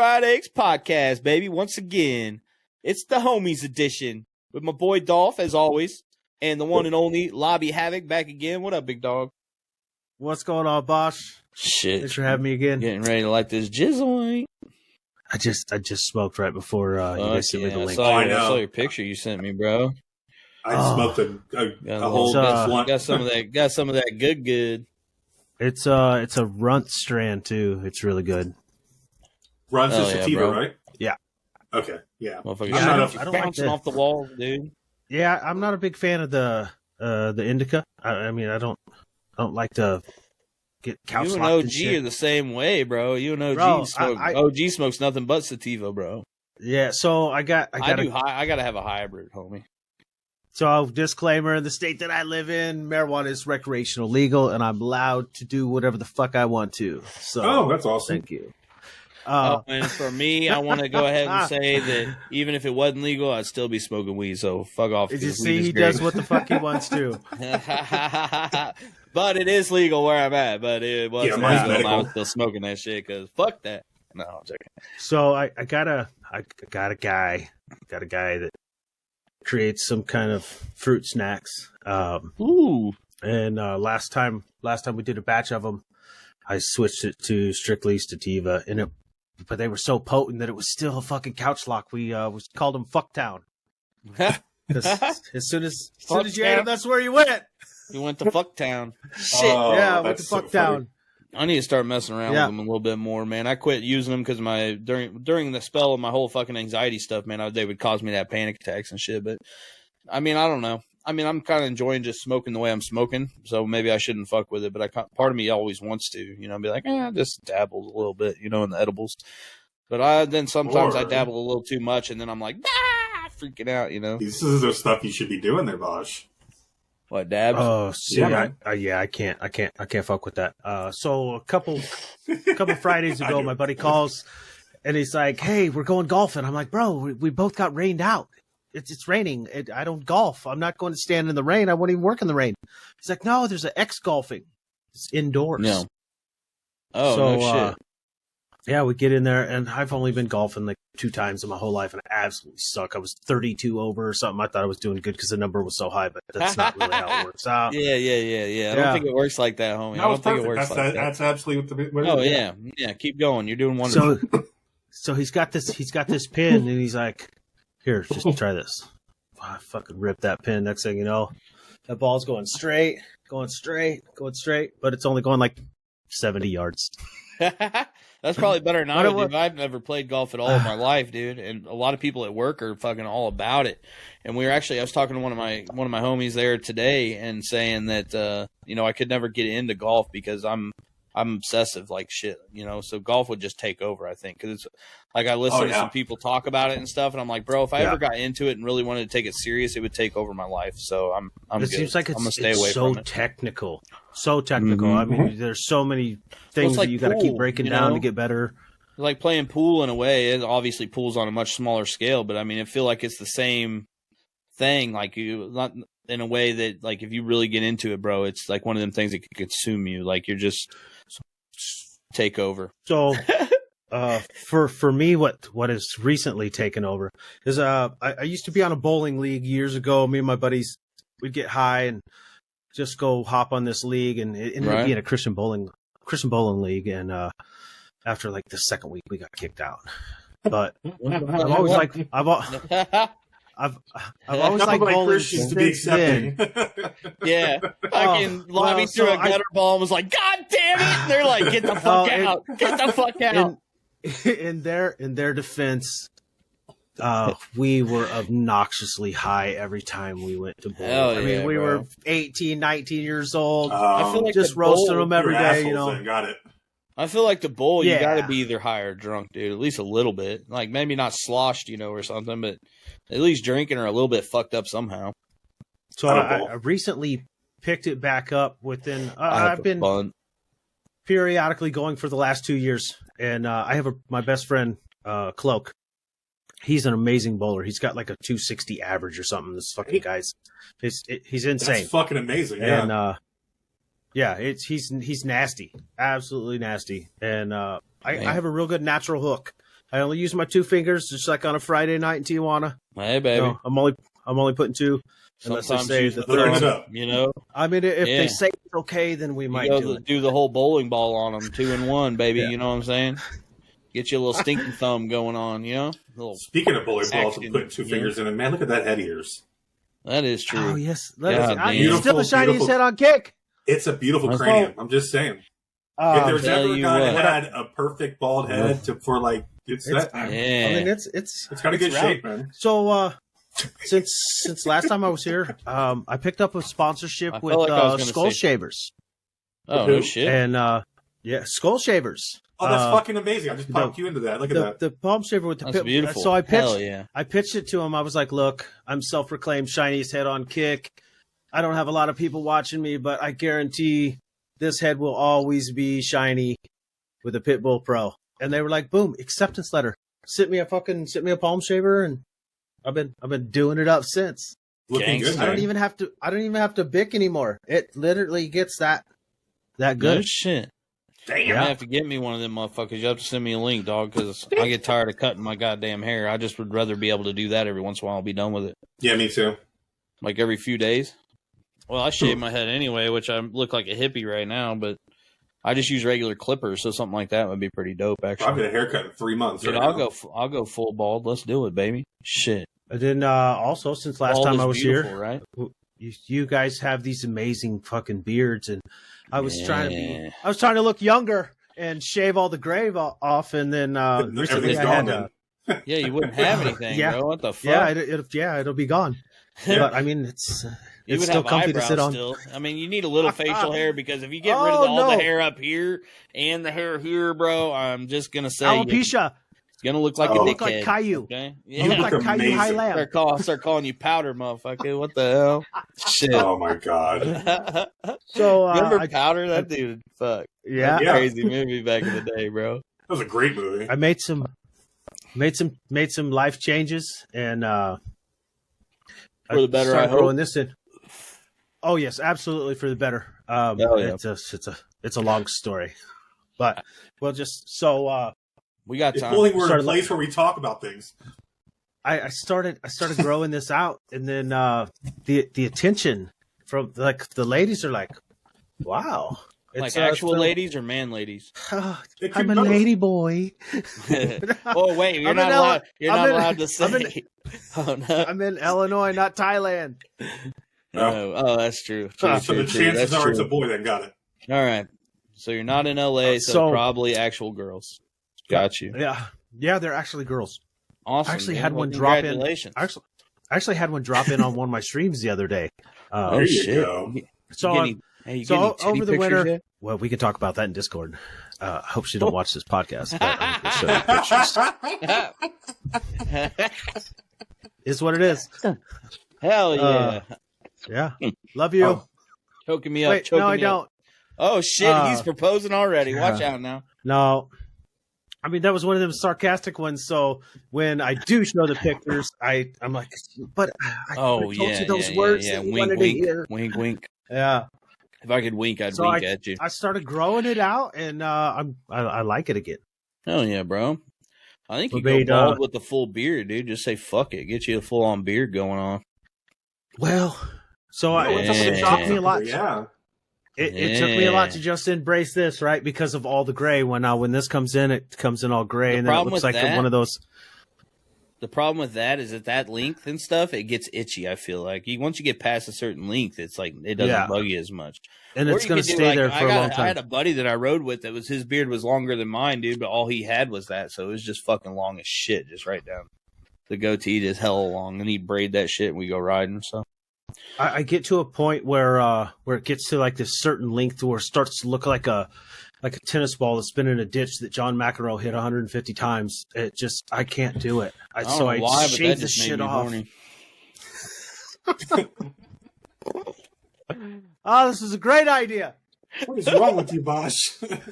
Fridays podcast, baby. Once again, it's the homies edition with my boy Dolph, as always, and the one and only LobbyHavoc back again. What up, big dog? What's going on, Bosch? Shit. Thanks for having me again. Getting ready to light this jizzle. I just smoked right before you guys sent me the link. I saw your picture you sent me, bro. I smoked a whole blunt. Got some of that good. It's a runt strand too. It's really good. Runs is sativa, right? Yeah. Okay. Yeah. I don't bouncing off the wall, dude. Yeah, I'm not a big fan of the indica. I mean, I don't like to get couch locked. You and OG are the same way, bro. You and OG OG smokes nothing but sativa, bro. Yeah, so I gotta have a hybrid, homie. So, disclaimer, in the state that I live in, marijuana is recreational legal, and I'm allowed to do whatever the fuck I want to. So, that's awesome. Thank you. And for me, I want to go ahead and say that even if it wasn't legal, I'd still be smoking weed, so fuck off. Did you see he does what the fuck he wants to? But it is legal where I'm at, but it wasn't legal. I was still smoking that shit, because fuck that. No, I'm joking. So, I got a guy that creates some kind of fruit snacks. Ooh. And last time we did a batch of them, I switched it to strictly sativa, but they were so potent that it was still a fucking couch lock. We called them Fucktown. Because as soon as you ate them, that's where you went. You went to Fucktown. Shit. Yeah, I went to Fucktown. I need to start messing around with them a little bit more, man. I quit using them because during the spell of my whole fucking anxiety stuff, man, they would cause me to have panic attacks and shit. But I mean, I don't know. I mean, I'm kind of enjoying just smoking the way I'm smoking, so maybe I shouldn't fuck with it. But part of me always wants to, be like, just dabble a little bit, in the edibles. But then sometimes I dabble a little too much, and then I'm like, freaking out, This is the stuff you should be doing there, Bosch. What, dabs? Oh, see, I can't fuck with that. So a couple Fridays ago, my buddy calls and he's like, "Hey, we're going golfing." I'm like, "Bro, we both got rained out. It's raining. I don't golf. I'm not going to stand in the rain. I won't even work in the rain." He's like, "No, there's an X golfing. It's indoors." No. Oh, so, no shit. Yeah, we get in there, and I've only been golfing like 2 times in my whole life, and I absolutely suck. I was 32 over or something. I thought I was doing good because the number was so high, but that's not really how it works out. Yeah. I don't think it works like that, homie. I don't think it works like that. That's absolutely what it is. Yeah. Keep going. You're doing wonderful. So he's got this pin, and he's like, "Here, just try this." I fucking ripped that pin. Next thing you know, that ball's going straight, but it's only going like 70 yards. That's probably better than I would do. I've never played golf at all in my life, dude. And a lot of people at work are fucking all about it. And I was talking to one of my homies there today and saying that, I could never get into golf because I'm obsessive like shit, so golf would just take over, I think. Cause it's like, I listen to some people talk about it and stuff. And I'm like, bro, if I ever got into it and really wanted to take it serious, it would take over my life. So I'm it good. Seems like I'm gonna stay away from it. So technical. I mean, there's so many things that you got to keep breaking down to get better. Like playing pool in a way. It obviously pool's on a much smaller scale, but I mean, I feel like it's the same thing. Like not in a way that, like, if you really get into it, bro, it's like one of them things that could consume you. Like you're just take over. So, for me, what has recently taken over is I used to be on a bowling league years ago. Me and my buddies, we'd get high and just go hop on this league, and it ended up being a Christian bowling league. And after like the second week, we got kicked out. But I've always like I've always liked bowling Christians to be accepting. Yeah, fucking Lobby threw a gutter ball and was like, "God damn it!" And they're like, "Get the fuck out! Get the fuck out!" In their defense, we were obnoxiously high every time we went to bowl. We were 18, 19 years old. I feel like just roasting them every day. Got it. I feel like the bowl, you got to be either high or drunk, dude. At least a little bit. Like maybe not sloshed, or something, but at least drinking or a little bit fucked up somehow. So I recently picked it back up within. I've been periodically going for the last 2 years, and I have my best friend Cloak. He's an amazing bowler. He's got like a 260 average or something. This fucking guy's, he's insane. That's fucking amazing. Yeah. And he's nasty, absolutely nasty. And I have a real good natural hook. I only use my 2 fingers, just like on a Friday night in Tijuana. Hey, baby. I'm only putting 2. Unless they say the third. You know. I mean, if they say it's okay, then we might do the whole bowling ball on them, 2 and 1, baby. Yeah. You know what I'm saying? Get you a little stinky thumb going on, you know. Speaking of bowling balls, and putting 2 fingers in it, man, look at that head of yours. That is true. Oh yes, it's still the shiniest head on Kick. It's a beautiful cranium. I'm just saying. If there's ever a guy that had a perfect bald head it's that. I mean, it's got a good shape, man. So since last time I was here, I picked up a sponsorship with Skull Shavers. Oh no shit! And Skull Shavers. Oh, that's fucking amazing! I just popped you into that. Look at that. The palm shaver with the pit. Beautiful. So I pitched it to him. I was like, "Look, I'm self-proclaimed shiniest head on Kick. I don't have a lot of people watching me, but I guarantee this head will always be shiny with a Pitbull Pro." And they were like, "Boom, acceptance letter. Sent me a palm shaver, and I've been doing it up since." Looking good, I don't even have to bick anymore. It literally gets that good. No shit. Damn. You have to get me one of them motherfuckers. You have to send me a link, dog, because I get tired of cutting my goddamn hair. I just would rather be able to do that every once in a while and be done with it. Yeah, me too. Like every few days. Well, I shave my head anyway, which I look like a hippie right now, but I just use regular clippers, so something like that would be pretty dope, actually. I've got a haircut in 3 months. Dude, I'll go full bald. Let's do it, baby. Shit. And then also, since last time I was here, right? You guys have these amazing fucking beards, and I was trying to look younger and shave all the gray off, and then recently I had yeah, you wouldn't have anything, bro. What the fuck? Yeah, it'll be gone. But I mean, it's still comfy to sit on. Still. I mean, you need a little facial hair, because if you get rid of all the hair up here and the hair here, bro, I'm just gonna say alopecia. It's gonna look like a dickhead. Look like Caillou. Okay? Yeah. You look like Caillou High Lamb. Start calling you powder, motherfucker. What the hell? Shit. Oh my god. So remember Powder? That dude, fuck. Yeah. Crazy movie back in the day, bro. That was a great movie. I made some life changes, and for the better. I hope. Throwing this in. Oh yes, absolutely for the better. It's a long story, but we'll just we got time. If only we're in a place where we talk about things. I started growing this out, and then the attention from the ladies are like, wow. Like actual ladies or man ladies? I'm a lady boy. Oh wait, you're not allowed. You're not allowed to say. I'm in Illinois, not Thailand. No. Oh, that's true. So the chances are it's a boy that got it. All right. So you're not in LA, so probably actual girls. Got you. Yeah, they're actually girls. Awesome. I actually had one drop in. I actually had one drop in on one of my streams the other day. There you go. So over the winter, yet? Well, we can talk about that in Discord. Hope she don't watch this podcast. Is what it is. Hell yeah. Yeah. Love you. Choking me up. Wait, no, I don't. Oh, shit. He's proposing already. Watch out now. No. I mean, that was one of them sarcastic ones. So when I do show the pictures, I'm like, but I told you those words that you wanted to hear. Wink, wink. Yeah. If I could wink, I'd wink at you. I started growing it out, and I like it again. Hell yeah, bro. I think you go bald with the full beard, dude. Just say fuck it. Get you a full-on beard going on. Well, so it took me a lot. Yeah. It took me a lot to just embrace this, right? Because of all the gray. When this comes in, it comes in all gray, and then it looks like one of those. The problem with that is that length and stuff, it gets itchy. I feel like once you get past a certain length, it's like it doesn't bug you as much, and it's going to stay there for a long time. I had a buddy that I rode with that was his beard was longer than mine, dude, but all he had was that, so it was just fucking long as shit, just right down. The goatee is hella long, and he braid that shit, and we go riding. So I get to a point where it gets to like this certain length where it starts to look like a tennis ball that's been in a ditch that John McEnroe hit 150 times. I can't do it. I shave the shit off. Oh, this is a great idea. What is wrong with you, Bosh?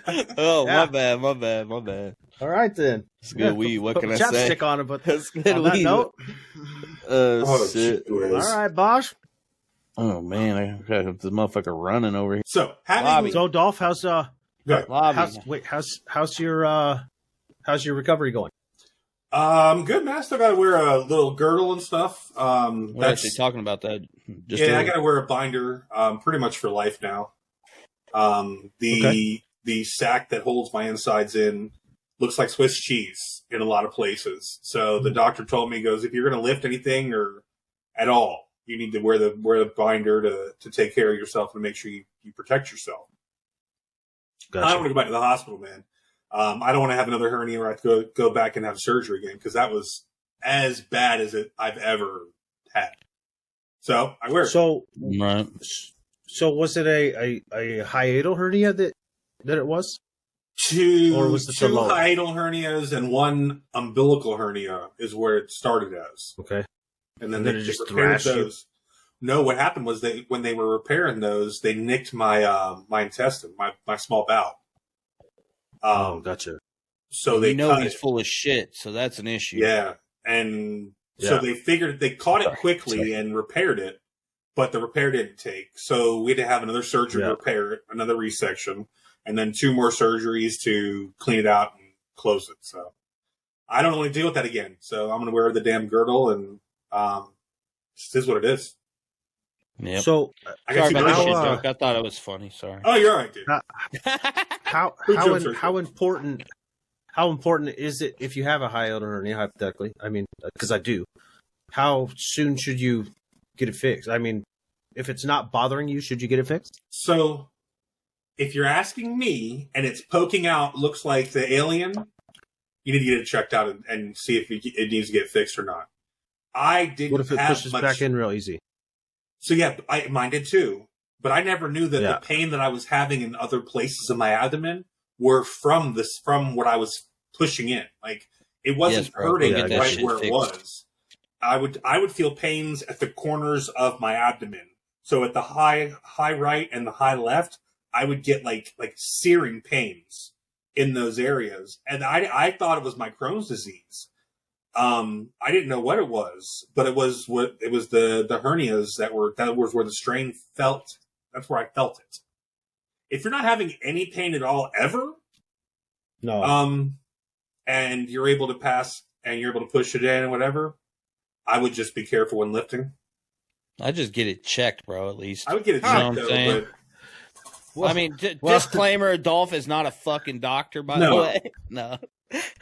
My bad. All right, then. It's good weed. What can I say? Chapstick on it, but that's good weed. Note. Shit. All right, Bosh. Oh, man. I got this motherfucker running over here. So, Dolph, how's Good. how's your recovery going? Good, man. I still got to wear a little girdle and stuff. We're actually talking about that. I got to wear a binder pretty much for life now. The sack that holds my insides in looks like Swiss cheese in a lot of places. So the doctor told me, he goes, if you're going to lift anything or at all, you need to wear the binder to take care of yourself and make sure you protect yourself. Gotcha. I don't want to go back to the hospital, man. I don't want to have another hernia where I have to go back and have surgery again, because that was as bad as I've ever had. So I wear it. So was it a hiatal hernia that it was? Two hiatal hernias and one umbilical hernia is where it started as. Okay. And then they just repaired those. No, what happened was when they were repairing those, they nicked my my intestine, my small bowel. Gotcha. So they he's full of shit, so that's an issue. Yeah, and so they figured they caught it quickly and repaired it, but the repair didn't take. So we had to have another surgery to repair it, another resection, and then 2 more surgeries to clean it out and close it. So I don't want to deal with that again. So I'm going to wear the damn girdle, and this is what it is. Yep. So sorry about that shit joke. I thought it was funny. Sorry. Oh, you're all right, dude. How important is it if you have a hiatal hernia, hypothetically? I mean, because I do. How soon should you get it fixed? I mean, if it's not bothering you, should you get it fixed? So, if you're asking me, and it's poking out, looks like the alien, you need to get it checked out and see if it needs to get fixed or not. I didn't. What if it pushes back in real easy? So mine did too. But I never knew that the pain that I was having in other places of my abdomen were from what I was pushing in. Like, it wasn't hurting right where it was. I would feel pains at the corners of my abdomen. So at the high right and the high left, I would get like searing pains in those areas. And I thought it was my Crohn's disease. I didn't know what it was, but it was the hernias that was where the strain felt. That's where I felt it. If you're not having any pain at all ever, and you're able to pass and you're able to push it in and whatever, I would just be careful when lifting. I just get it checked, bro. At least I would get it checked. Though, I mean, disclaimer: Dolph is not a fucking doctor, by the way. No.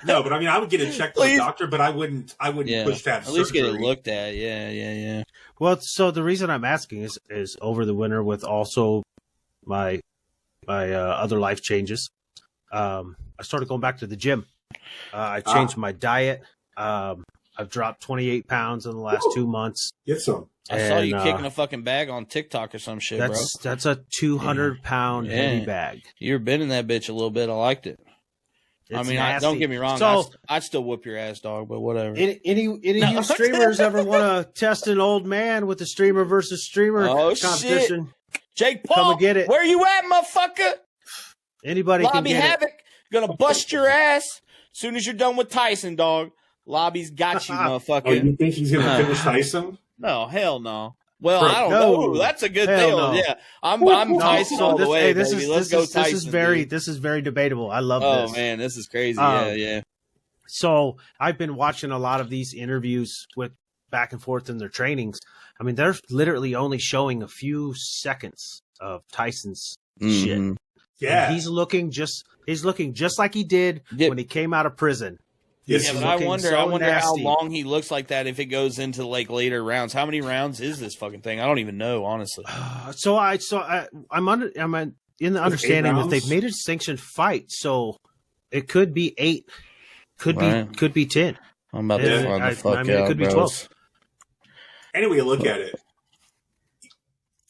No, but I mean, I would get it checked by a doctor, but I wouldn't push that. At least get it looked at. Yeah. Well, so the reason I'm asking is over the winter with also my other life changes. I started going back to the gym. I changed my diet. I've dropped 28 pounds in the last 2 months. Get some. I saw you kicking a fucking bag on TikTok or some shit, bro. That's a 200-pound heavy bag. You were bending that bitch a little bit. I liked it. It's don't get me wrong. I'd still whoop your ass, dog, but whatever. Any of you streamers ever want to test an old man with a streamer versus streamer competition? Shit. Jake Paul, come get it. Where you at, motherfucker? Anybody can get LobbyHavoc, gonna bust your ass as soon as you're done with Tyson, dog. Lobby's got you, motherfucker. Oh, you think he's gonna finish Tyson? No, hell no. Well, I don't know. That's a good deal. No. Yeah, I'm Tyson all the way, baby. Let's go Tyson. This is very debatable. I love this. Oh man, this is crazy. Yeah. So I've been watching a lot of these interviews with back and forth in their trainings. I mean, they're literally only showing a few seconds of Tyson's shit. Yeah, and he's looking just like he did when he came out of prison. Yes, but I wonder how long he looks like that if it goes into like later rounds. How many rounds is this fucking thing? I don't even know, honestly. I'm in the understanding that they've made a sanctioned fight, so it could be 8, could be 10. I'm about to find the fuck out. It could be 12. Anyway, look at it.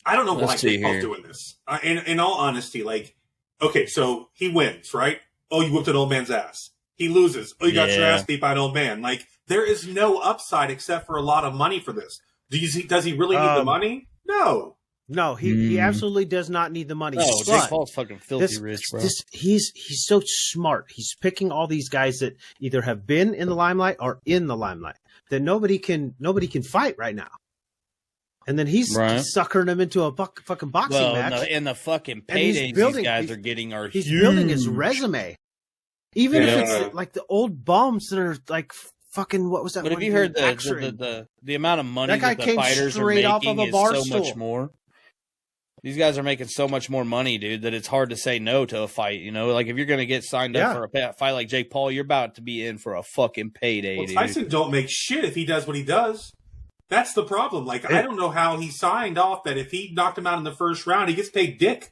I don't know why Jake Paul's doing this. In all honesty, like, okay, so he wins, right? Oh, you whooped an old man's ass. He loses. Oh, you got your ass beat by an old man. Like, there is no upside except for a lot of money for this. Does he really need the money? No. No, he absolutely does not need the money. No, Jake Paul's fucking filthy rich, bro. He's so smart. He's picking all these guys that either have been in the limelight or in the limelight that nobody can fight right now. And then he's suckering them into a fucking boxing match. And the fucking paydays these guys are getting are huge. He's building his resume. Even if it's like the old bums that are like fucking what was that? But have you heard the amount of money that the fighters are making is so much more? These guys are making so much more money, dude, that it's hard to say no to a fight. You know, like if you're going to get signed up for a fight like Jake Paul, you're about to be in for a fucking payday, dude. Tyson don't make shit if he does what he does. That's the problem. Like, I don't know how he signed off that if he knocked him out in the first round, he gets paid dick.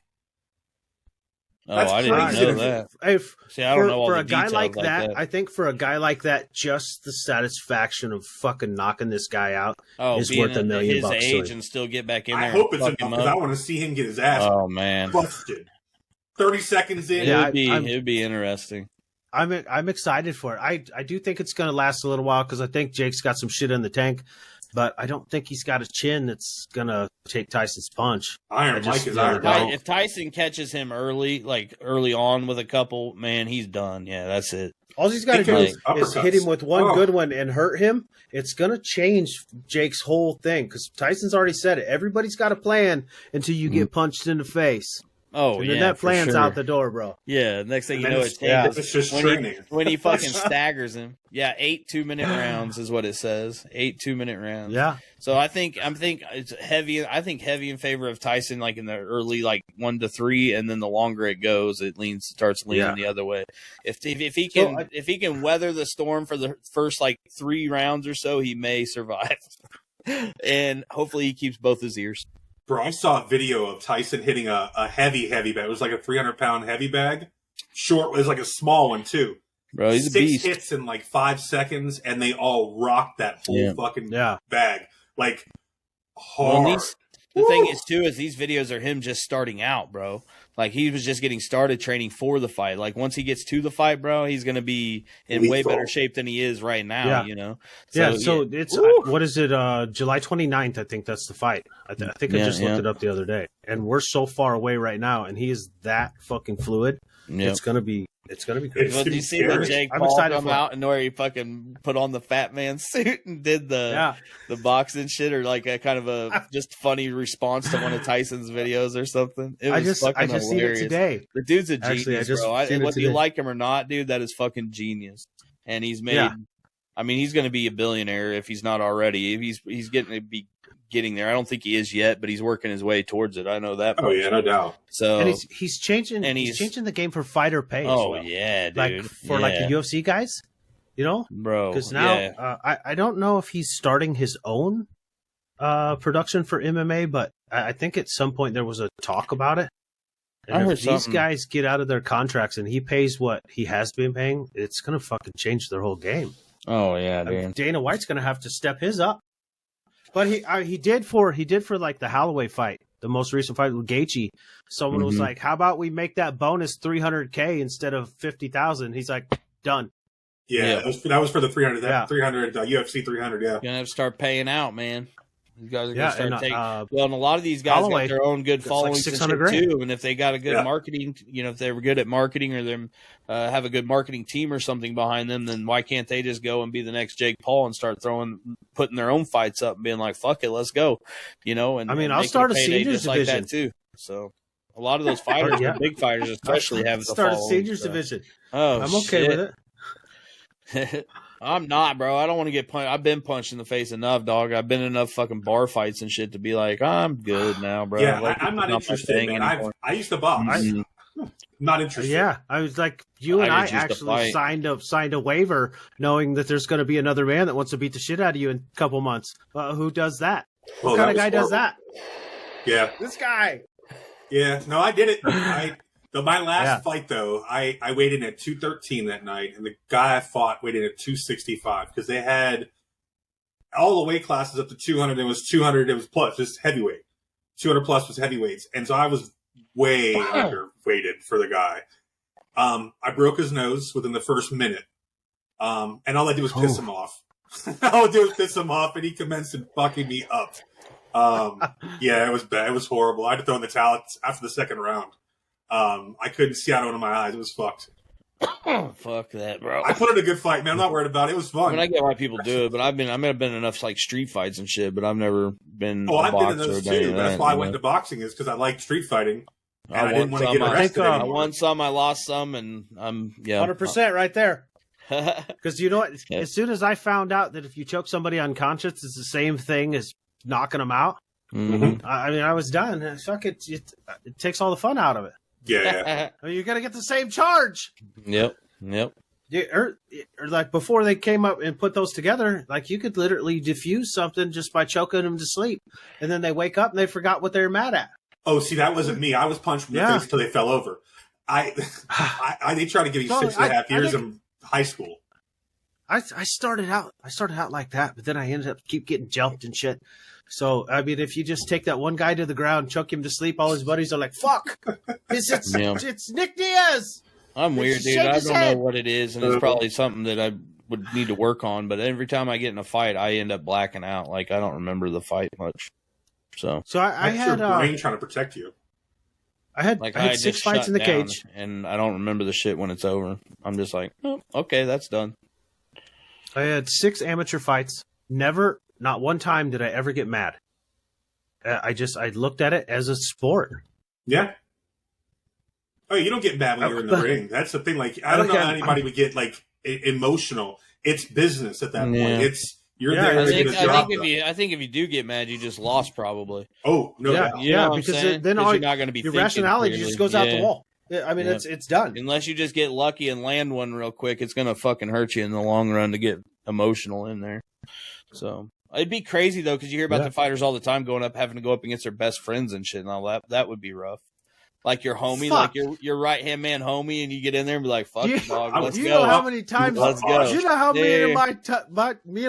That's I didn't know that. See, I don't know all the details like that. I think for a guy like that, just the satisfaction of fucking knocking this guy out is worth $1 million. His age and still get back in there. I hope it's enough because I want to see him get his ass busted. 30 seconds in. Yeah, it'd be interesting. I'm excited for it. I do think it's going to last a little while because I think Jake's got some shit in the tank. But I don't think he's got a chin that's going to take Tyson's punch. Iron Mike is Iron Mike. If Tyson catches him early on with a couple, man, he's done. Yeah, that's it. All he's got to do is hit him with one good one and hurt him. It's going to change Jake's whole thing because Tyson's already said it. Everybody's got a plan until you get punched in the face. Oh, and then that plan's out the door, bro. Yeah, next thing you know, it's just when he fucking staggers him. Yeah, 8 2-minute rounds is what it says. 8 2-minute rounds. Yeah. So I think it's heavy. I think heavy in favor of Tyson, like in the early 1 to 3, and then the longer it goes, it starts leaning the other way. If he can weather the storm for the first 3 rounds or so, he may survive, and hopefully he keeps both his ears. Bro, I saw a video of Tyson hitting a heavy bag. It was like a 300-pound heavy bag. Short, it was like a small one, too. Bro, he's a beast. 6 hits in 5 seconds, and they all rocked that whole fucking bag. Hard. Well, the thing is, too, is these videos are him just starting out, bro. He was just getting started training for the fight. Once he gets to the fight, bro, he's going to be in way better shape than he is right now, you know? So it's, what is it, July 29th, I think that's the fight. I think I just looked it up the other day. And we're so far away right now, and he is that fucking fluid. Yep. It's going to be crazy. Well, did you see when Jake Paul come out and where he fucking put on the fat man suit and did the boxing shit, or a kind of a just funny response to one of Tyson's videos or something? It was fucking hilarious. Seen it today. The dude's a genius, bro. Whether you like him or not, dude, that is fucking genius. And he's made. I mean, he's going to be a billionaire if he's not already. If he's getting to be getting there. I don't think he is yet, but he's working his way towards it. I know that. Oh yeah, no doubt. So and he's changing. And he's changing the game for fighter pay. Oh yeah, dude. For the UFC guys, you know, bro. Because now I don't know if he's starting his own production for MMA, but I think at some point there was a talk about it. And I heard these guys get out of their contracts and he pays what he has been paying, it's gonna fucking change their whole game. Oh yeah, dude. Dana White's gonna have to step his up. But he did for the Holloway fight, the most recent fight with Gaethje. Someone was like, "How about we make that bonus $300K instead of $50,000?" He's like, "Done." Yeah, that was for the 300. 300 UFC 300. Yeah, you're gonna have to start paying out, man. You guys are gonna start taking. Well, and a lot of these guys got their own good followings and shit too. And if they got a good marketing, if they were good at marketing or them have a good marketing team or something behind them, then why can't they just go and be the next Jake Paul and start putting their own fights up and being like, "Fuck it, let's go," And I mean, I'll start a seniors division like that too. So a lot of those fighters, the big fighters especially, have the start a seniors division. Oh, I'm okay with it. I'm not, bro. I don't want to get punched. I've been punched in the face enough, dog. I've been in enough fucking bar fights and shit to be like, I'm good now, bro. Yeah, I'm not interested, man. I used to box. Not interested. Yeah, I was like, you and I actually signed a waiver knowing that there's going to be another man that wants to beat the shit out of you in a couple months. Who does that? What kind of guy does that? Yeah. This guy. Yeah, no, I did it. My last fight, though, I weighed in at 213 that night, and the guy I fought weighed in at 265 because they had all the weight classes up to 200. It was 200. It was plus, just heavyweight. 200 plus was heavyweights, and so I was way underweighted for the guy. I broke his nose within the first minute, and all I did was piss him off. All I did was piss him off, and he commenced fucking me up. Yeah, it was bad. It was horrible. I had to throw in the towel after the second round. I couldn't see out of one of my eyes. It was fucked. Fuck that, bro. I put in a good fight, man. I'm not worried about it. It was fun. I mean, I get why people do it, but I've been in enough street fights and shit, but I've never been. Oh, I've been in those too. That's why I went into boxing, is because I liked street fighting. And I didn't want to get arrested. I won some, I lost some, and I'm 100% right there. Because you know what? Yeah. As soon as I found out that if you choke somebody unconscious, it's the same thing as knocking them out. Mm-hmm. I mean, I was done. Fuck it. It takes all the fun out of it. Yeah. I mean, you're gonna get the same charge. Yep. Or like before they came up and put those together, like you could literally diffuse something just by choking them to sleep, and then they wake up and they forgot what they were mad at. Oh, see, that wasn't me. I was punched in the face until they fell over. They tried to give you 6.5 years in high school. I started out like that, but then I ended up keep getting jumped and shit. So I mean, if you just take that one guy to the ground, choke him to sleep, all his buddies are like, "Fuck, it's Nick Diaz." I'm weird, dude. I don't know what it is, and it's probably something that I would need to work on. But every time I get in a fight, I end up blacking out. Like I don't remember the fight much. So I had your brain trying to protect you. I had 6 fights in the cage, and I don't remember the shit when it's over. I'm just like, oh, okay, that's done. I had 6 amateur fights. Not one time did I ever get mad. I looked at it as a sport. Yeah. Oh, you don't get mad when you're in the ring. That's the thing. Like, I don't know how anybody would get like emotional. It's business at that point. You're there. I think if you do get mad, you just lost probably. Oh no! Because then you're not going to be. Your rationality just goes out the wall. I mean, it's done. Unless you just get lucky and land one real quick, it's going to fucking hurt you in the long run to get emotional in there. So it'd be crazy though, because you hear about the fighters all the time having to go up against their best friends and shit and all that. That would be rough. Like your homie, like your right hand man homie, and you get in there and be like, "Fuck the dog, let's go." You know how many times? Let's go. You know how me and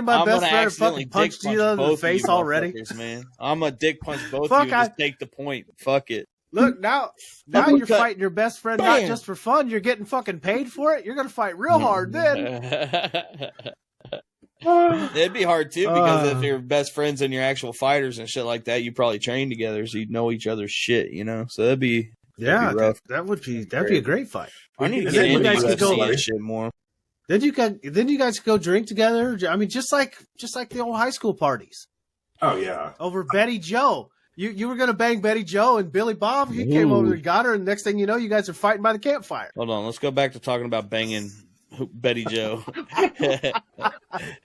my best friend fucking punched each other in the face already. Man, I'm gonna dick punch both of you and just take the point. Fuck it. Look now you're fighting your best friend not just for fun. You're getting fucking paid for it. You're gonna fight real hard then. It'd be hard too because if you're best friends and you're actual fighters and shit like that, you probably train together, so you'd know each other's shit, you know. So that'd be rough. That'd be a great fight. I need to get into UFC shit more. Then you guys go drink together. I mean, just like the old high school parties. Oh yeah, over Betty Joe. You were gonna bang Betty Joe and Billy Bob. He came over and got her, and next thing you know, you guys are fighting by the campfire. Hold on, let's go back to talking about banging Betty Joe.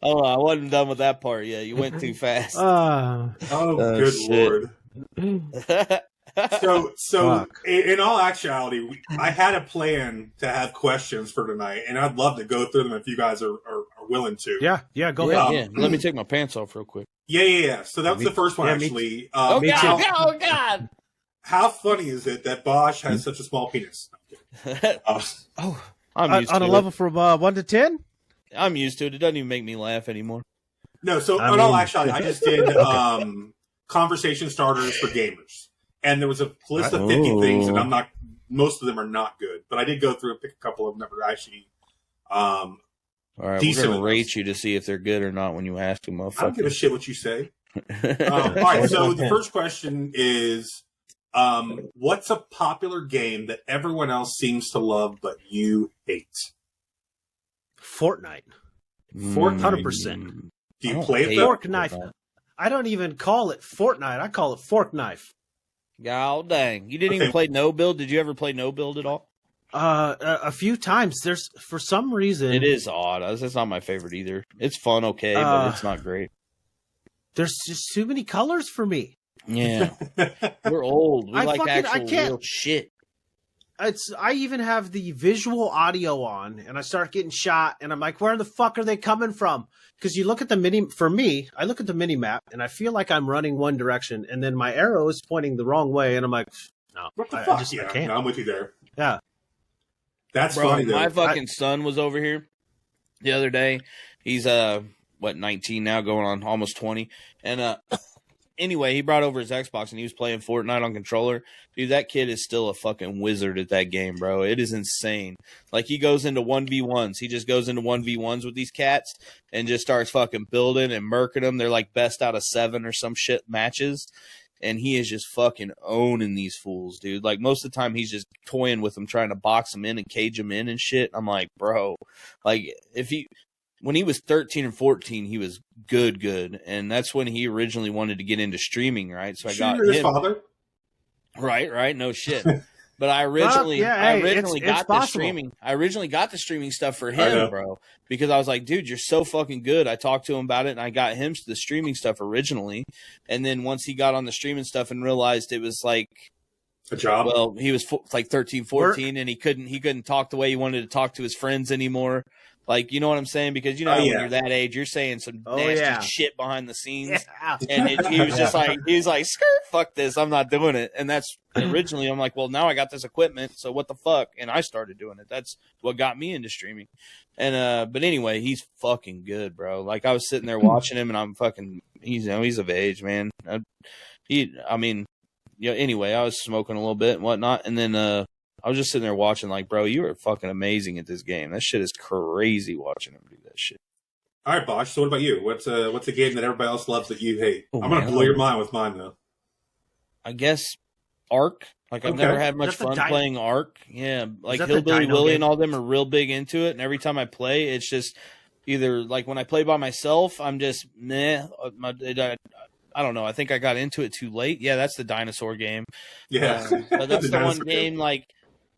Hold on, I wasn't done with that part yet. You went too fast. Good Lord. So in all actuality, I had a plan to have questions for tonight, and I'd love to go through them if you guys are willing to. Yeah, go ahead. Let me take my pants off real quick. Yeah. So that was the first one, actually. Oh God! How funny is it that Bosch has such a small penis? I'm used on to a level from 1 to 10. I'm used to it. It doesn't even make me laugh anymore. No, so in all actuality, I just did conversation starters for gamers. And there was a list of 50 things, and most of them are not good. But I did go through and pick a couple of them that were actually all right, decent. We're going to rate you to see if they're good or not when you ask them. I don't give a shit what you say. All right, so the first question is, what's a popular game that everyone else seems to love but you hate? Fortnite. 100%. Do you play it? Fork knife. I don't even call it Fortnite. I call it fork knife. God dang. You didn't even play No Build? Did you ever play No Build at all? A few times. There's, for some reason... It is odd. It's not my favorite either. It's fun, okay, but it's not great. There's just too many colors for me. Yeah. We're old. We like actual real shit. I even have the visual audio on, and I start getting shot, and I'm like, where the fuck are they coming from? Because you look at the for me, I look at the mini map, and I feel like I'm running one direction, and then my arrow is pointing the wrong way, and I'm like, no, what the fuck? I can't. No, I'm with you there. Yeah. That's funny, though. My fucking son was over here the other day. He's, 19 now, going on almost 20, and, anyway, he brought over his Xbox and he was playing Fortnite on controller. Dude, that kid is still a fucking wizard at that game, bro. It is insane. Like, he goes into 1v1s. He just goes into 1v1s with these cats and just starts fucking building and murking them. They're like best out of 7 or some shit matches. And he is just fucking owning these fools, dude. Like, most of the time he's just toying with them, trying to box them in and cage them in and shit. I'm like, bro, like, when he was 13 and 14, he was good. And that's when he originally wanted to get into streaming, right? So I got him. Father? Right. No shit. But I originally got the possible. streaming. I originally got the streaming stuff for him, bro, because I was like, dude, you're so fucking good. I talked to him about it, and I got him the streaming stuff originally. And then once he got on the streaming stuff and realized it was like a job. Well, he was like 13, 14, and he couldn't talk the way he wanted to talk to his friends anymore. Like, you know what I'm saying? Because, when you're that age, you're saying some nasty shit behind the scenes. Yeah. And he was just like, skirt, fuck this. I'm not doing it. And that's originally, I'm like, well, now I got this equipment. So what the fuck? And I started doing it. That's what got me into streaming. And, but anyway, he's fucking good, bro. Like, I was sitting there watching him, and I'm fucking, he's of age, man. Anyway, I was smoking a little bit and whatnot. And then, I was just sitting there watching, like, bro, you are fucking amazing at this game. That shit is crazy watching him do that shit. All right, Bosch. So what about you? What's a game that everybody else loves that you hate? I'm gonna blow your mind with mine though. I guess Ark. Like I've never had much fun playing Ark. Yeah, like Hillbilly Willie and all them are real big into it. And every time I play, it's just either like when I play by myself, I'm just meh. I don't know. I think I got into it too late. Yeah, that's the dinosaur game. Yeah, but that's the one game like.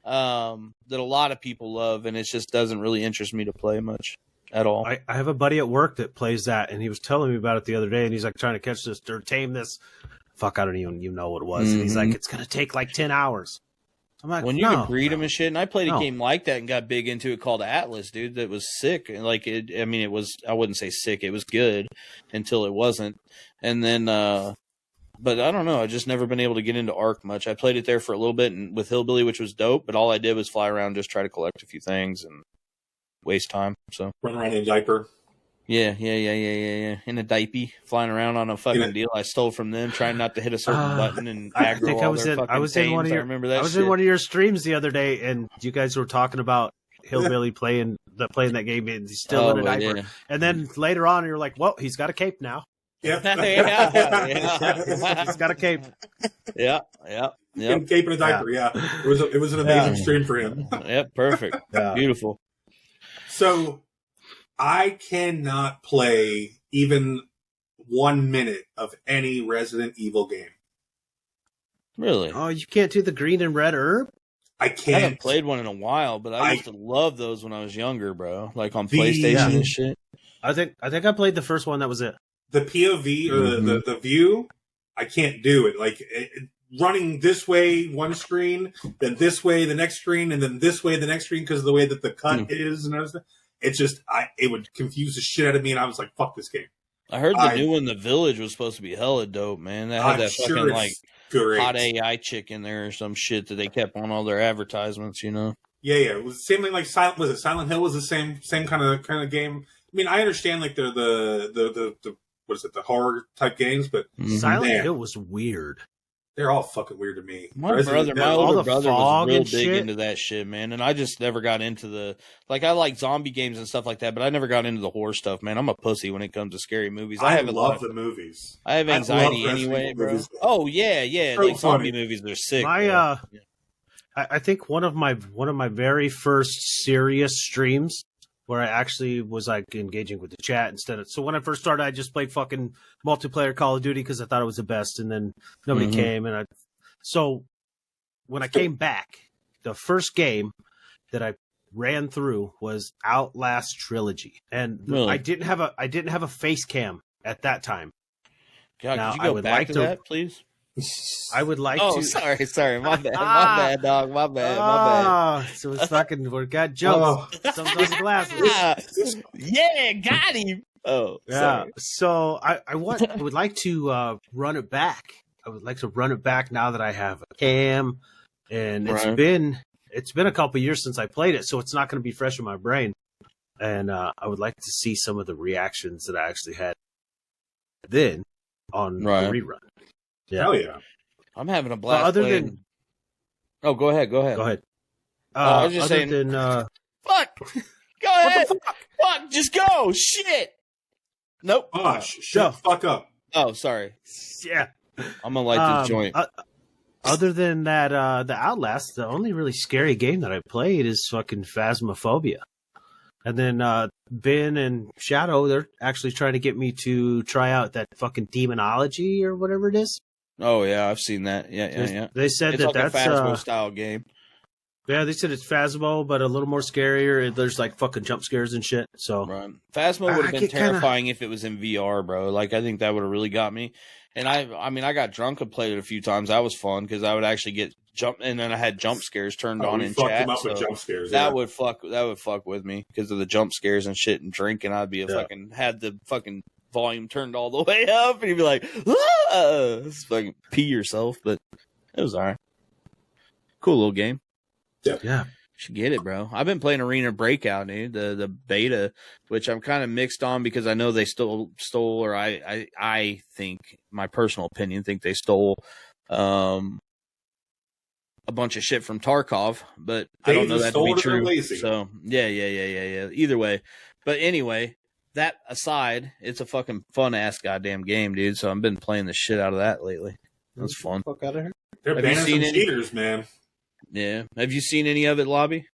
That a lot of people love, and it just doesn't really interest me to play much at all. I have a buddy at work that plays that, and he was telling me about it the other day, and he's like trying to catch this or tame this. Fuck, I don't even know what it was. And he's like, it's going to take like 10 hours. I'm like, when you can breed them and shit, and I played a game like that and got big into it called Atlas, dude, that was sick. Like, it was, I wouldn't say sick, it was good until it wasn't. And then, but I don't know. I just never been able to get into Ark much. I played it there for a little bit and with Hillbilly, which was dope. But all I did was fly around, just try to collect a few things and waste time. So run around in a diaper. Yeah. In a diaper, flying around on a fucking deal I stole from them, trying not to hit a certain button and aggro all their fucking tames. I remember that. I was in one of your streams the other day, and you guys were talking about Hillbilly playing that game, and he's still in a diaper. Yeah. And then later on, you're like, well, he's got a cape now. Yeah. He's got a cape. Yeah. Cape and a diaper. Yeah. It was an amazing stream for him. Yep. Perfect. Yeah. Beautiful. So I cannot play even 1 minute of any Resident Evil game. Really? Oh, you can't do the green and red herb? I can't. I haven't played one in a while, but I used to love those when I was younger, bro. Like on PlayStation and shit. I think I played the first one. That was it. The POV or the view, I can't do it. Like running this way one screen, then this way the next screen, and then this way the next screen because of the way that the cut is and everything. It's just it would confuse the shit out of me, and I was like, "Fuck this game." I heard the new one, The Village, was supposed to be hella dope, man. That had that fucking like hot AI chick in there or some shit that they kept on all their advertisements, you know? Yeah. It was the same thing like Silent Hill was the same kind of game. I mean, I understand like the what is it, the horror type games, but Silent Hill was weird. They're all fucking weird to me. My older brother was real big into that shit, man. And I just never got into I like zombie games and stuff like that, but I never got into the horror stuff, man. I'm a pussy when it comes to scary movies. I love the movies. I have anxiety anyway, bro. Movies. Oh yeah. So like zombie movies, they're sick. I think one of my very first serious streams where I actually was like engaging with the chat instead of. So when I first started, I just played fucking multiplayer Call of Duty because I thought it was the best, and then nobody came. So when I came back, the first game that I ran through was Outlast Trilogy, and really? I didn't have a face cam at that time. God, now, could you go back to that, please? I would like to. Oh, sorry, my bad, dog, my bad. So it's fucking. We got jokes. Sometimes glasses. Yeah, got him. Oh, yeah. Sorry. So I would like to run it back. I would like to run it back now that I have a cam, and it's been a couple years since I played it, so it's not going to be fresh in my brain. And I would like to see some of the reactions that I actually had then on the rerun. Yeah. Hell yeah. I'm having a blast playing. Oh, go ahead. Go ahead. I was just saying. Fuck. Go ahead. Fuck. Just go. Shit. Nope. Shut the fuck up. Oh, sorry. Yeah. I'm going to light this joint. Other than that, the Outlast, the only really scary game that I played is fucking Phasmophobia. And then Ben and Shadow, they're actually trying to get me to try out that fucking Demonology or whatever it is. Oh yeah, I've seen that. Yeah. They said it's that's a Phasmo style game. Yeah, they said it's Phasmo, but a little more scarier. There's like fucking jump scares and shit. So right. Phasmo would have been terrifying if it was in VR, bro. Like I think that would have really got me. And I mean, I got drunk and played it a few times. That was fun because I would actually get and then I had jump scares turned on in chat. Them up with jump scares, that would fuck with me because of the jump scares and shit and drinking. I'd be fucking had the fucking volume turned all the way up, and you'd be like, ah! Just fucking pee yourself. But it was alright. Cool little game. Yeah. Should get it, bro. I've been playing Arena Breakout, dude. The beta, which I'm kind of mixed on because I know they stole, or I think, my personal opinion, think they stole a bunch of shit from Tarkov, but I don't know that to be true. So yeah. Either way, but anyway, that aside, it's a fucking fun ass goddamn game, dude. So I've been playing the shit out of that lately. That's fun. Fuck out of here. They're banning some cheaters, man. Yeah. Have you seen any of it, Lobby?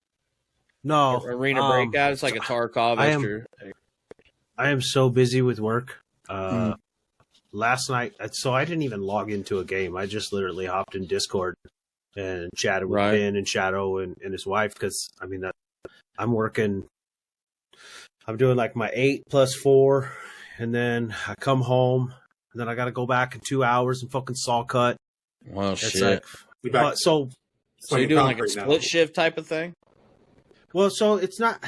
No. Arena Breakout. It's like a Tarkov. I am so busy with work. Last night, so I didn't even log into a game. I just literally hopped in Discord and chatted with Ben and Shadow and his wife because, I mean, I'm working. I'm doing like my 8+4, and then I come home, and then I got to go back in 2 hours and fucking saw cut. Well, it's shit. Like, so you're doing like a split shift type of thing? Well, so it's not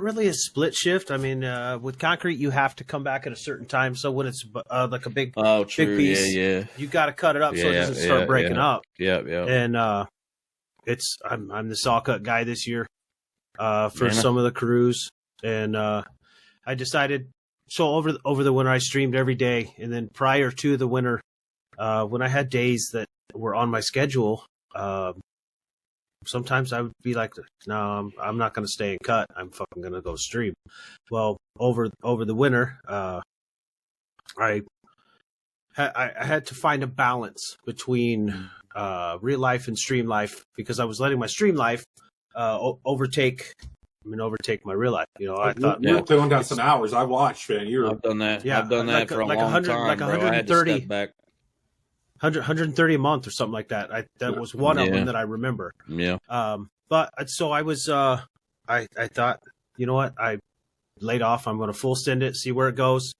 really a split shift. I mean, with concrete, you have to come back at a certain time. So when it's like a big piece, you got to cut it up so it doesn't start breaking up. Yeah. And I'm the saw cut guy this year for some of the crews, and I decided. So over the winter, I streamed every day, and then prior to the winter, when I had days that were on my schedule. Sometimes I would be like, no, I'm not going to stay and cut. I'm fucking going to go stream. Well, over the winter, I had to find a balance between real life and stream life because I was letting my stream life overtake my real life. You know, I thought you're throwing down some hours. I watched, man. I've done that. Yeah, I've done that for a long time. Like 130. I had to step back. 130 a month or something like that. That was one of them that I remember. Yeah. But so I was, I thought, you know what? I laid off. I'm going to full send it, see where it goes.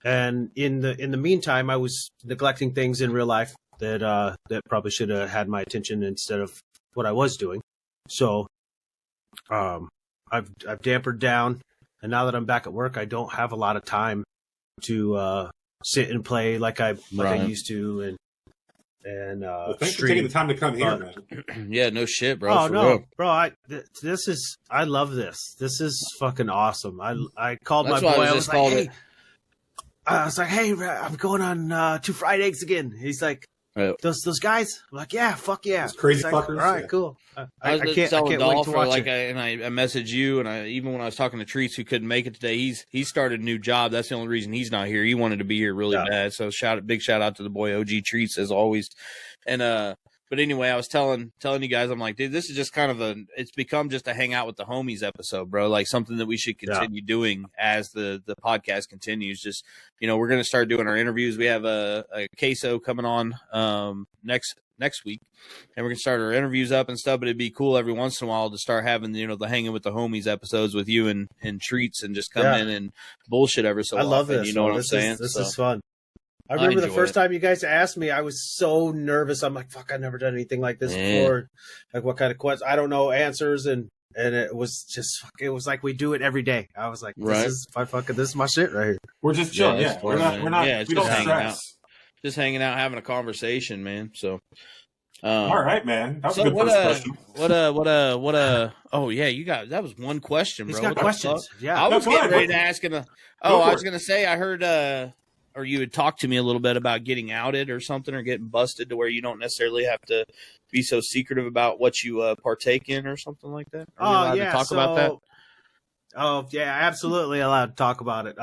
And in the meantime, I was neglecting things in real life that probably should have had my attention instead of what I was doing. So, I've dampered down, and now that I'm back at work, I don't have a lot of time to sit and play like I used to, and thanks for taking the time to come here, man. Yeah, no shit, bro. Oh no, bro! I love this. This is fucking awesome. I called my boy. I was like, hey, I'm going on 2 fried eggs again. He's like, those guys. I'm like, yeah, fuck yeah, those crazy fuckers. All right, cool. I can't wait to watch it. I messaged you, and even when I was talking to Treats, who couldn't make it today, he started a new job. That's the only reason he's not here. He wanted to be here really bad. So big shout out to the boy OG Treats as always. And but anyway, I was telling you guys, I'm like, dude, this is just kind of it's become just a hang out with the homies episode, bro. Like something that we should continue doing as the podcast continues. Just, you know, we're going to start doing our interviews. We have a queso coming on next week, and we're going to start our interviews up and stuff, but it'd be cool every once in a while to start having, you know, the hanging with the homies episodes with you and Treats and just come in and bullshit every so often. I love this. You know what I'm saying? This is fun. I remember the first time you guys asked me, I was so nervous. I'm like, fuck, I've never done anything like this before. Like, what kind of questions? I don't know answers. And it was just, it was like we do it every day. I was like, this is my shit right here. We're just chilling. Yeah. We're not, we don't stress. Just hanging out, having a conversation, man. So, all right, man. That was a good first question. Oh yeah, you got that was one question, bro. He's got questions. Yeah, I was getting ready to ask him. I was gonna say I heard. Or you had talked to me a little bit about getting outed or something, or getting busted to where you don't necessarily have to be so secretive about what you partake in or something like that. Are you allowed to talk about that? Oh yeah, absolutely allowed to talk about it.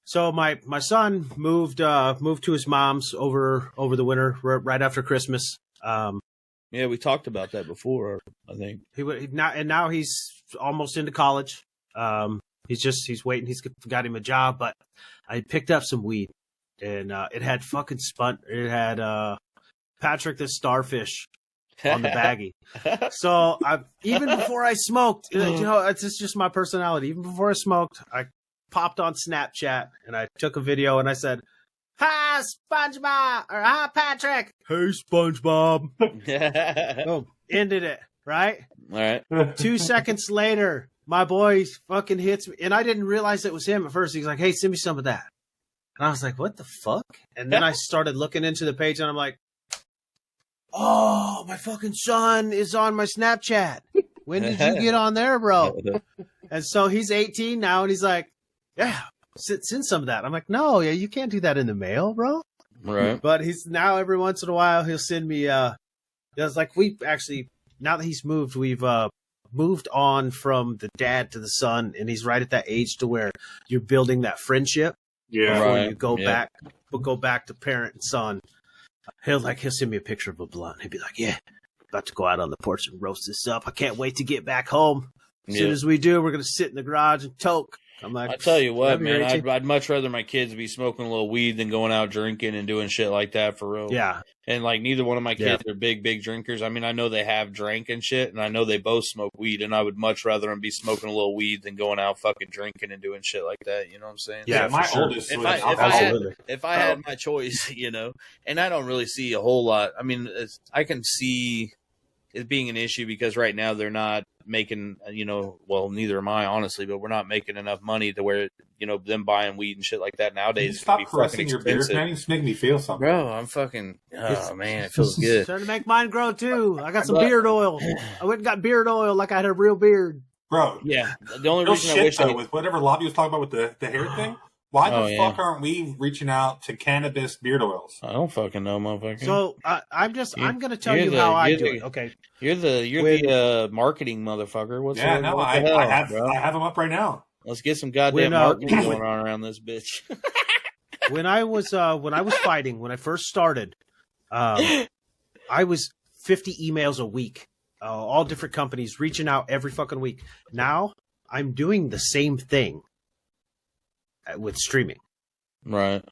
So my son moved to his mom's over the winter, right after Christmas. Yeah, we talked about that before. I think now he's almost into college. He's waiting. He's got him a job, but I picked up some weed, and it had fucking It had Patrick the Starfish on the baggie. So even before I smoked, it's just my personality. Even before I smoked, I popped on Snapchat and I took a video and I said, "Hi, SpongeBob," or "Hi, Patrick." "Hey, SpongeBob." Boom. Ended it, right? All right. 2 seconds later, my boy fucking hits me, and I didn't realize it was him at first. He's like, "Hey, send me some of that." And I was like, "What the fuck?" And then I started looking into the page, and I'm like, "Oh, my fucking son is on my Snapchat. When did you get on there, bro?" And so he's 18 now, and he's like, "Yeah, send some of that." I'm like, "No, yeah, you can't do that in the mail, bro." Right. But he's now every once in a while he'll send me. It's like we actually, now that he's moved, we've moved on from the dad to the son, and he's right at that age to where you're building that friendship. Yeah, before right. you go back to parent and son. He'll send me a picture of a blunt. He'll be like, "Yeah, about to go out on the porch and roast this up. I can't wait to get back home. As soon as we do, we're gonna sit in the garage and toke." I'm like, I tell you what, man, I'd much rather my kids be smoking a little weed than going out drinking and doing shit like that for real. Yeah. And like neither one of my kids are big drinkers. I mean, I know they have drank and shit, and I know they both smoke weed, and I would much rather them be smoking a little weed than going out fucking drinking and doing shit like that. You know what I'm saying? Yeah, my oldest. If I had my choice, and I don't really see a whole lot. I mean, I can see it being an issue because right now they're not making, well, neither am I, honestly, but we're not making enough money to where, them buying weed and shit like that nowadays. Stop caressing your beard, man. You just make me feel something. Bro, I'm fucking, man, it feels good. Starting to make mine grow too. I got some beard oil. I went and got beard oil like I had a real beard. Bro. Yeah. The only reason I wish with whatever Lobby was talking about with the hair thing, why the fuck aren't we reaching out to cannabis beard oils? I don't fucking know, motherfucker. So I'm going to tell you how I do it. Okay. You're the marketing motherfucker. What's I have them up right now. Let's get some goddamn marketing going on around this bitch. when I was fighting, when I first started, I was 50 emails a week, all different companies reaching out every fucking week. Now I'm doing the same thing with streaming. Right.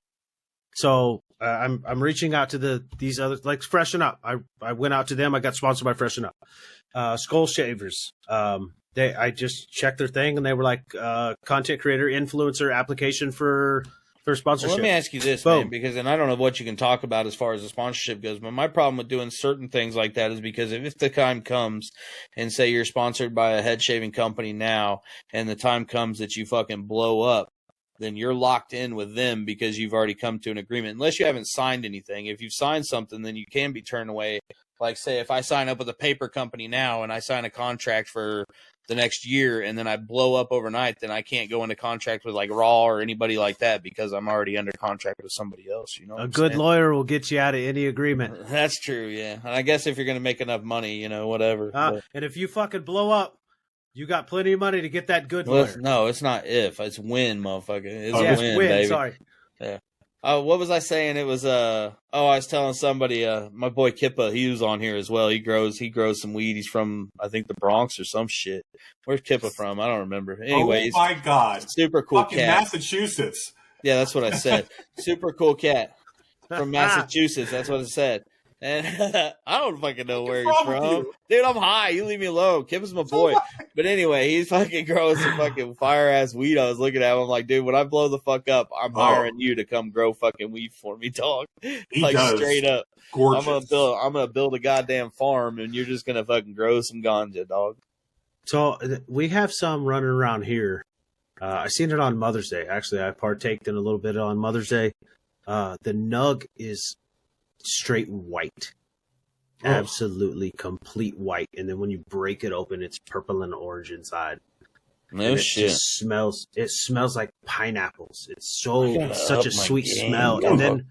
So I'm reaching out to these other, like Freshen Up. I went out to them. I got sponsored by Freshen Up. Skull Shavers. I just checked their thing and they were like content creator, influencer application for sponsorship. Well, let me ask you this, man, because I don't know what you can talk about as far as the sponsorship goes, but my problem with doing certain things like that is because if the time comes and say you're sponsored by a head shaving company now and the time comes that you fucking blow up, then you're locked in with them because you've already come to an agreement. Unless you haven't signed anything. If you've signed something, then you can be turned away. Like, say, if I sign up with a paper company now and I sign a contract for the next year and then I blow up overnight, then I can't go into contract with, like, Raw or anybody like that because I'm already under contract with somebody else. You know, a good lawyer will get you out of any agreement. That's true, yeah. And I guess if you're going to make enough money, whatever. And if you fucking blow up, you got plenty of money to get that good lawyer. No, it's not if. It's when, motherfucker. It's win, baby. Sorry. Yeah. What was I saying? It was I was telling somebody, my boy Kippa, he was on here as well. He grows some weed. He's from, I think, the Bronx or some shit. Where's Kippa from? I don't remember. Anyway, oh my God. Super cool fucking cat. Massachusetts. Yeah, that's what I said. Super cool cat from Massachusetts. That's what I said. And I don't fucking know where he's from. Dude, I'm high. You leave me alone. Kip's my boy. But anyway, he's fucking growing some fucking fire-ass weed. I was looking at him. I'm like, dude, when I blow the fuck up, I'm hiring you to come grow fucking weed for me, dog. Like, straight up. Gorgeous. I'm gonna build a goddamn farm, and you're just gonna fucking grow some ganja, dog. So we have some running around here. I seen it on Mother's Day. Actually, I partaked in a little bit on Mother's Day. The nug is straight white, absolutely complete white, and then when you break it open, it's purple and orange inside. No shit. It smells like pineapples. It's such a sweet smell, and then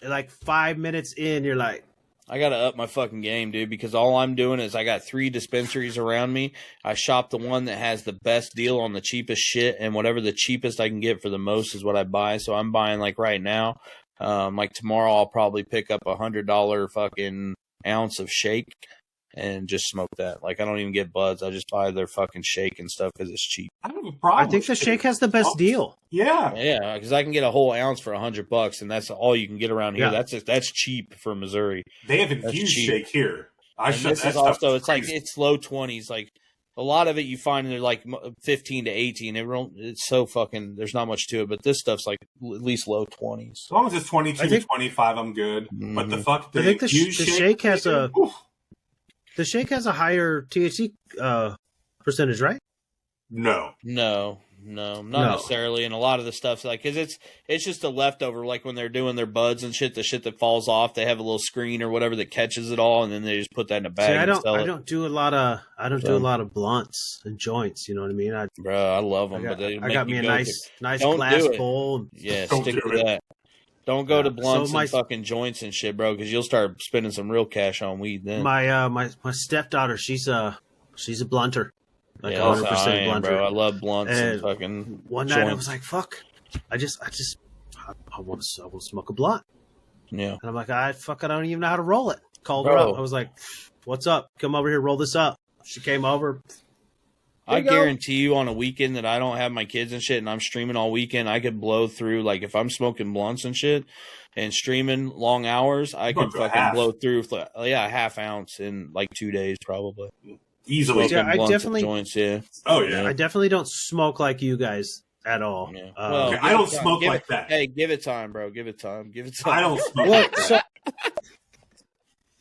like 5 minutes in, you're like, I gotta up my fucking game, dude, because all I'm doing is I got 3 dispensaries around me. I shop the one that has the best deal on the cheapest shit, and whatever the cheapest I can get for the most is what I buy. So I'm buying, like, right now. Like tomorrow I'll probably pick up $100 fucking ounce of shake and just smoke that. Like I don't even get buds. I just buy their fucking shake and stuff because it's cheap. I don't have a problem. I think the shake has the best deal. Yeah, because I can get a whole ounce for $100, and that's all you can get around here. Yeah. That's cheap for Missouri. They have infused shake here. It's low 20s. Like a lot of it you find they're like 15 to 18. It's so fucking. There's not much to it, but this stuff's like at least low 20s. As long as it's 22 to 25, I'm good. Mm-hmm. But I think the shake has a. The shake has a higher THC percentage, right? No, not necessarily. And a lot of the stuff's like, because it's just a leftover. Like when they're doing their buds and shit, the shit that falls off, they have a little screen or whatever that catches it all, and then they just put that in a bag. See, I don't do a lot of blunts and joints. You know what I mean? Bro, I love them. I got me a nice glass bowl. Yeah, stick to that. Don't go to blunts and fucking joints and shit, bro, because you'll start spending some real cash on weed then. My stepdaughter, she's a blunter, like 100% blunter. Bro. I love blunts and fucking. One night I was like, "Fuck!" I want to smoke a blunt. Yeah, and I'm like, I don't even know how to roll it. Called her up. I was like, "What's up? Come over here, roll this up." She came over. I guarantee you on a weekend that I don't have my kids and shit and I'm streaming all weekend, I could blow through, like if I'm smoking blunts and shit and streaming long hours, I could fucking blow through a half ounce in like 2 days probably. Easily. Yeah, I definitely joints, yeah. Oh yeah. I definitely don't smoke like you guys at all. Yeah. I don't smoke like that. Hey, give it time, bro. Give it time. I don't smoke like that.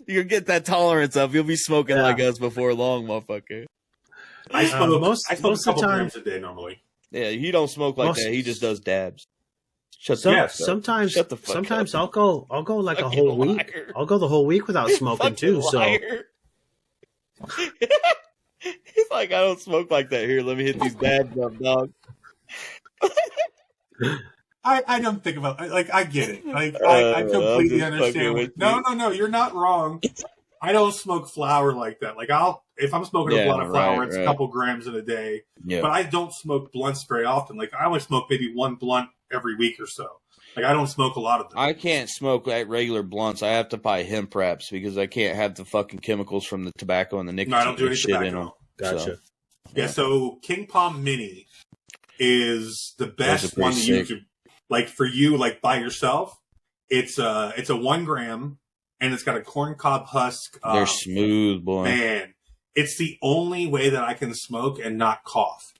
You'll get that tolerance up. You'll be smoking like us before long, motherfucker. I smoke a couple grams a day normally. Yeah, he don't smoke like that. He just does dabs. Sometimes I'll go like a whole week. I'll go the whole week without smoking too. Liar. So he's like, I don't smoke like that. Here, let me hit these dabs up, dog. I don't think about like I get it. Like I completely understand. No, you're not wrong. I don't smoke flower like that. Like if I'm smoking a blunt of flower, it's a couple grams in a day. Yeah. But I don't smoke blunts very often. Like I only smoke maybe one blunt every week or so. Like I don't smoke a lot of them. I can't smoke like regular blunts. I have to buy hemp wraps because I can't have the fucking chemicals from the tobacco and the nicotine. No, I don't do any shit tobacco. In them. Gotcha. Yeah, so King Palm Mini is the best one that you could, like for you, like by yourself. It's a 1 gram. And it's got a corn cob husk. They're smooth, boy. Man, it's the only way that I can smoke and not cough.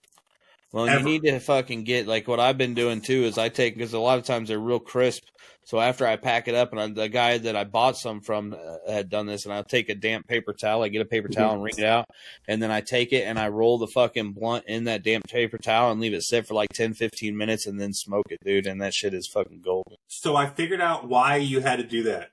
Well, you need to fucking get, like what I've been doing too is I take, because a lot of times they're real crisp. So after I pack it up, and the guy that I bought some from had done this, and I'll take a damp paper towel. I get a paper towel and wring it out. And then I take it and I roll the fucking blunt in that damp paper towel and leave it sit for like 10, 15 minutes and then smoke it, dude. And that shit is fucking golden. So I figured out why you had to do that.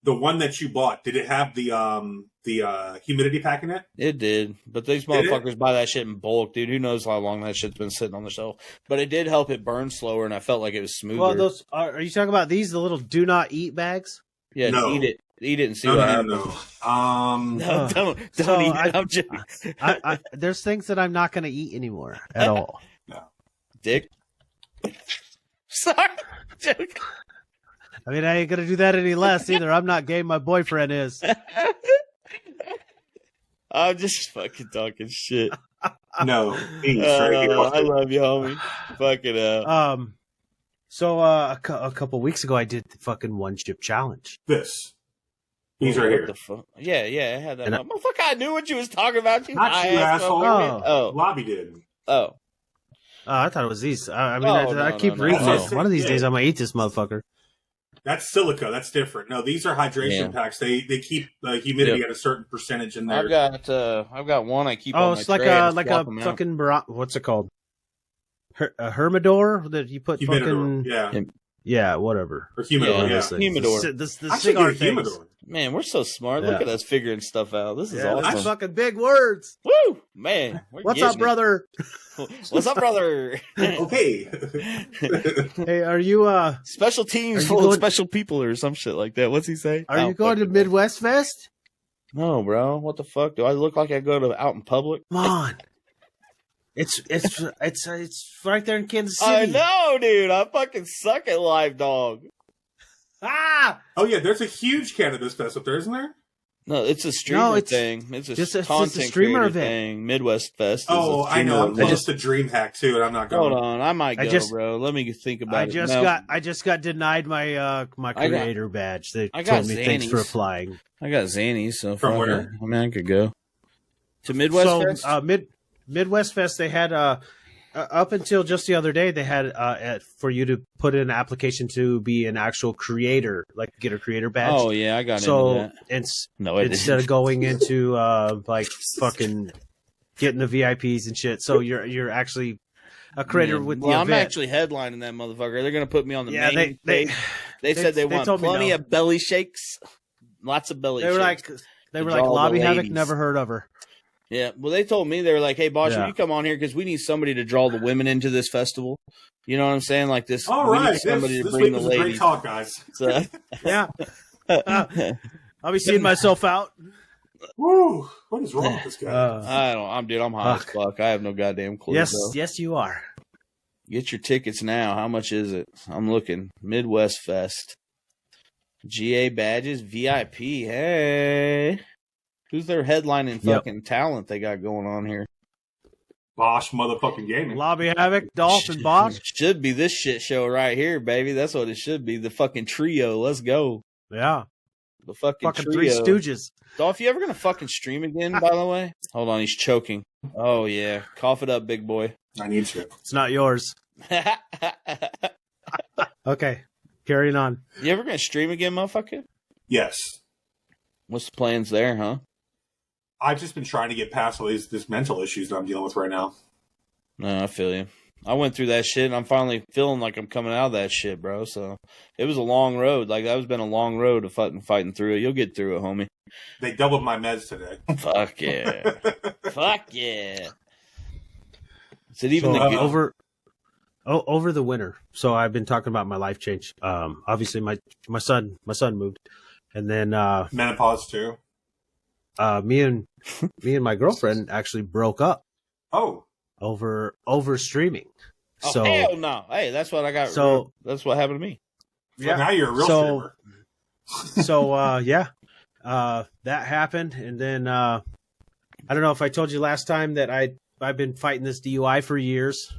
The one that you bought, did it have the humidity pack in it? It did, but these motherfuckers buy that shit in bulk, dude. Who knows how long that shit's been sitting on the shelf? But it did help it burn slower, and I felt like it was smoother. Well, those are you talking about these? The little do not eat bags? Yeah, no. Eat it, and see what happens. No, don't eat it. I'm joking. There's things that I'm not going to eat anymore at all. No, dick. Sorry, joking. I mean, I ain't gonna do that any less either. I'm not gay. My boyfriend is. I'm just fucking talking shit. No, I love you, homie. Fuck it up. So a couple weeks ago, I did the fucking 1 chip challenge. He's right here. Yeah, I had that. Motherfucker, I knew what you was talking about. You not you, asshole. Oh, Lobby did. Oh. I thought it was these. I keep reading it. One of these days, I'm gonna eat this motherfucker. That's silica. That's different. No, these are hydration packs. They keep the humidity at a certain percentage in there. I've got one I keep. Oh, on it's my like a fucking what's it called? A Hermidor that you put humidor, fucking whatever. Or humidor, humidor. The cigar humidor. Man, we're so smart. Look at us figuring stuff out. This is awesome. That's fucking big words. Woo, man. What's up, brother? What's up, brother? Okay. Hey, are you special teams full of special people or some shit like that? What's he say? Are you going to Midwest Fest? No, bro. What the fuck? Do I look like I go to out in public? Come on. It's right there in Kansas City. I know, dude. I fucking suck at live dog. Ah! Oh yeah, there's a huge cannabis fest up there, isn't there? No, it's a streamer thing. It's a content streamer event thing. Midwest Fest. Oh, I know. I'm close to DreamHack too, and I'm not going. Hold on, I might go, bro. Let me think about it. I just got denied my my creator badge. They told me thanks for applying. I got Zannies, so from where? I mean, I could go to Midwest Fest. Midwest Fest. They had up until just the other day, they had for you to put in an application to be an actual creator, like get a creator badge. Oh yeah, I got into that. Instead of going into like fucking getting the VIPs and shit, so you're actually a creator with the event. I'm actually headlining that motherfucker. They're gonna put me on the main stage. They said they want plenty of belly shakes, lots of belly shakes. They were like LobbyHavoc, never heard of her. Yeah, well, they told me, they were like, hey, boss, you come on here because we need somebody to draw the women into this festival. You know what I'm saying? Like this. All right, somebody this to bring week the was ladies. a great talk, guys. So, yeah. I'll be seeing myself out. Woo! What is wrong with this guy? I'm high as fuck. I have no goddamn clue. Yes, you are. Get your tickets now. How much is it? I'm looking. Midwest Fest. GA badges, VIP. Hey. Who's their headlining fucking talent they got going on here? Bosch motherfucking gaming. LobbyHavoc, Dolphin, Bosch. Should be this shit show right here, baby. That's what it should be. The fucking trio. Let's go. Yeah. The fucking trio. Three Stooges. Dolph, you ever going to fucking stream again, by the way? Hold on, he's choking. Oh, yeah. Cough it up, big boy. I need shit. It's not yours. Okay. Carrying on. You ever going to stream again, motherfucker? Yes. What's the plans there, huh? I've just been trying to get past all these mental issues that I'm dealing with right now. No, I feel you. I went through that shit, and I'm finally feeling like I'm coming out of that shit, bro. So it was a long road. Like, that's been a long road of fighting through it. You'll get through it, homie. They doubled my meds today. Fuck yeah. Fuck yeah. Is it even over the winter? So I've been talking about my life change. Obviously, my son moved, and then menopause too. Me and my girlfriend actually broke up. Oh, over streaming. Oh, so hell no! Hey, that's what I got. So that's what happened to me. So now you're a real streamer. So that happened, and then I don't know if I told you last time that I've been fighting this DUI for years.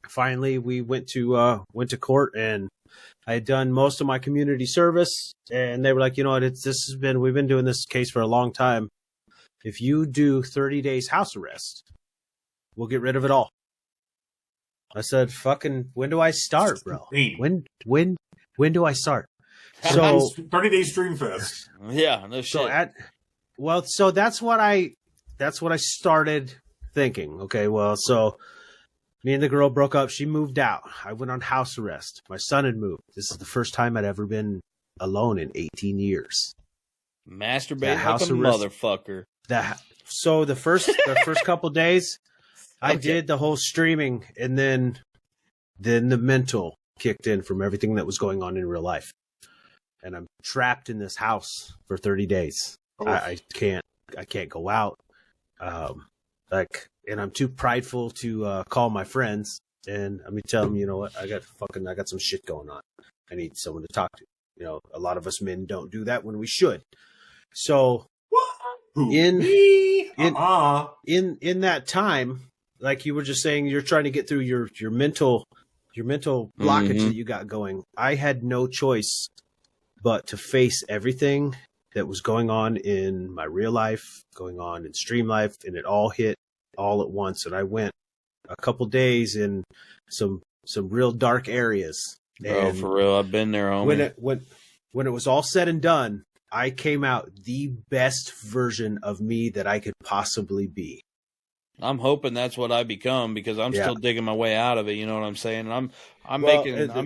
Finally, we went to court, and I had done most of my community service, and they were like, you know what, we've been doing this case for a long time. If you do 30 days house arrest, we'll get rid of it all. I said, fucking, when do I start, bro? When do I start? So 30 days Dream Fest. Yeah, no shit. So that's what I started thinking. Okay, well, so me and the girl broke up. She moved out. I went on house arrest. My son had moved. This is the first time I'd ever been alone in 18 years. Masturbating like a motherfucker. So the first couple days, I did the whole streaming, and then the mental kicked in from everything that was going on in real life, and I'm trapped in this house for 30 days. Oh. I can't go out. And I'm too prideful to call my friends and tell them, you know what, I got some shit going on. I need someone to talk to. You know, a lot of us men don't do that when we should. So in that time, like you were just saying, you're trying to get through your mental blockage that you got going. I had no choice but to face everything that was going on in my real life, going on in stream life, and it all hit all at once. And I went a couple days in some real dark areas. Oh, for real, I've been there, homie. When it was all said and done, I came out the best version of me that I could possibly be. I'm hoping that's what I become, because I'm still digging my way out of it. You know what I'm saying? And I'm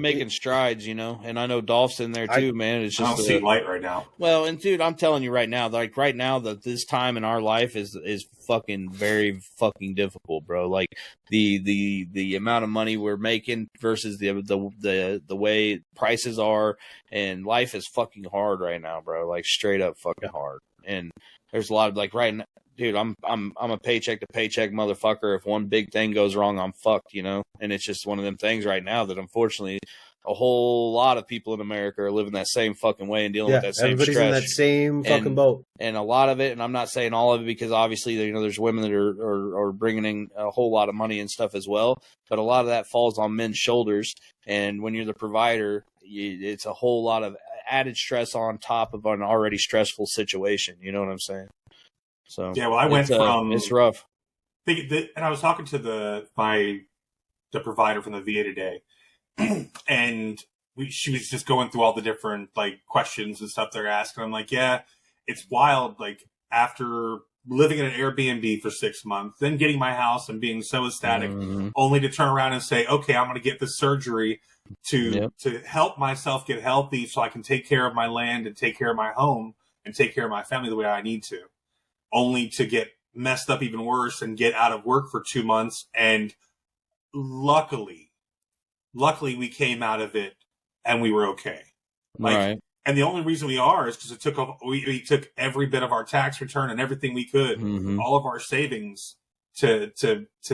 making strides, you know. And I know Dolph's in there too, man. It's just I don't see light right now. Well, and dude, I'm telling you right now, like right now, that this time in our life is fucking very fucking difficult, bro. Like the amount of money we're making versus the way prices are, and life is fucking hard right now, bro. Like straight up fucking hard. And there's a lot of like right now. Dude, I'm a paycheck to paycheck motherfucker. If one big thing goes wrong, I'm fucked, you know? And it's just one of them things right now that unfortunately a whole lot of people in America are living that same fucking way and dealing with that same everybody's stress. in that same fucking boat. And a lot of it, and I'm not saying all of it because obviously, there's women that are bringing in a whole lot of money and stuff as well. But a lot of that falls on men's shoulders. And when you're the provider, it's a whole lot of added stress on top of an already stressful situation. You know what I'm saying? So yeah, well, I went from it's rough. And I was talking to the provider from the VA today. And she was just going through all the different like questions and stuff they're asking. I'm like, yeah, it's wild. Like after living in an Airbnb for 6 months, then getting my house and being so ecstatic, only to turn around and say, okay, I'm going to get this surgery to help myself get healthy so I can take care of my land and take care of my home and take care of my family the way I need to, only to get messed up even worse and get out of work for 2 months. And luckily we came out of it and we were okay. Like, right. And the only reason we are is because we took every bit of our tax return and everything we could, all of our savings to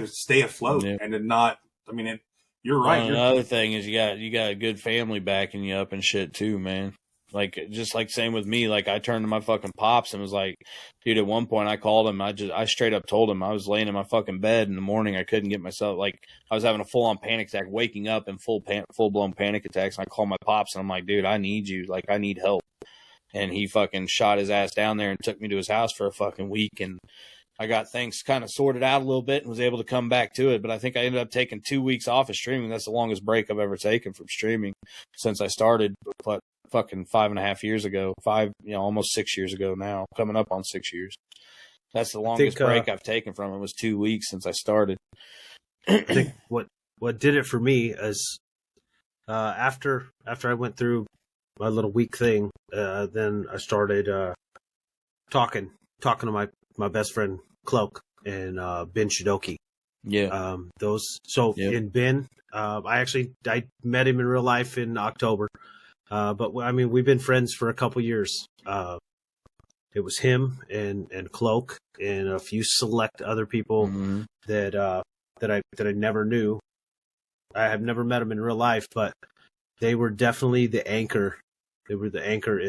stay afloat and to not. I mean, you're right. Well, another thing is you got a good family backing you up and shit too, man. Like just like same with me. Like I turned to my fucking pops and was like, dude. At one point, I called him. I straight up told him I was laying in my fucking bed in the morning. I couldn't get myself. Like I was having a full on panic attack, waking up in full blown panic attacks. And I called my pops and I'm like, dude, I need you. Like I need help. And he fucking shot his ass down there and took me to his house for a fucking week. And I got things kind of sorted out a little bit and was able to come back to it. But I think I ended up taking 2 weeks off of streaming. That's the longest break I've ever taken from streaming since I started. But fucking 5.5 years ago, almost 6 years ago now, coming up on 6 years. That's the longest break I've taken from it was 2 weeks since I started. I think what did it for me is after I went through my little week thing, then I started talking to my best friend Cloak and Ben Shidoki. Yeah. In Ben, I met him in real life in October. But I mean, we've been friends for a couple years. It was him and Cloak and a few select other people that I never knew. I have never met them in real life, but they were definitely the anchor. They were the anchor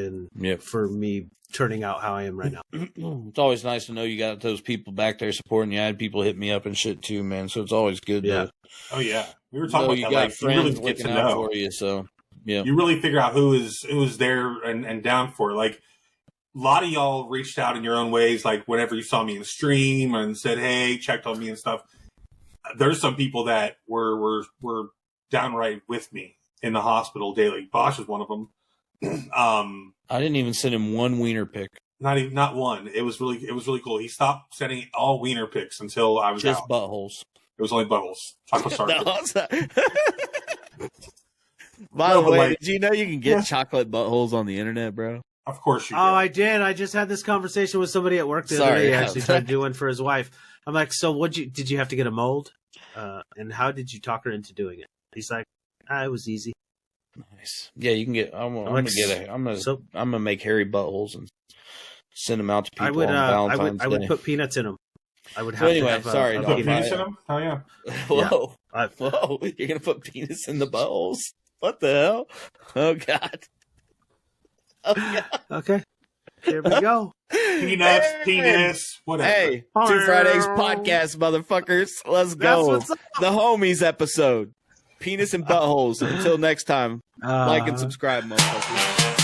for me turning out how I am right now. It's always nice to know you got those people back there supporting you. I had people hit me up and shit too, man. So it's always good. Oh yeah, we were talking about you that. Got like, friends you really looking out for you. So yeah, you really figure out who is there and down for it. Like a lot of y'all reached out in your own ways. Like whenever you saw me in the stream and said, "Hey," checked on me and stuff. There's some people that were downright with me in the hospital daily. Bosch is one of them. I didn't even send him one wiener pic. Not one. It was really cool. He stopped sending all wiener pics until I was just out. Buttholes. It was only buttholes. Chocolate starter. By the way, did you know you can get chocolate buttholes on the internet, bro? Of course you can. Oh, I did. I just had this conversation with somebody at work the other day. He actually tried to do one for his wife. I'm like, so did you have to get a mold? And how did you talk her into doing it? He's like, it was easy. Nice. Yeah, you can get. I'm gonna make hairy buttholes and send them out to people on Valentine's Day. I would put peanuts in them. I would have. So anyway, sorry. Put penis in them? Oh yeah. Whoa, whoa! You're gonna put penis in the buttholes? What the hell? Oh god. Oh god. Okay. Here we go. Penis, whatever. Hey, Two Fridays podcast, motherfuckers. Let's go. The homies episode. Penis and buttholes. Until next time, like and subscribe, motherfuckers.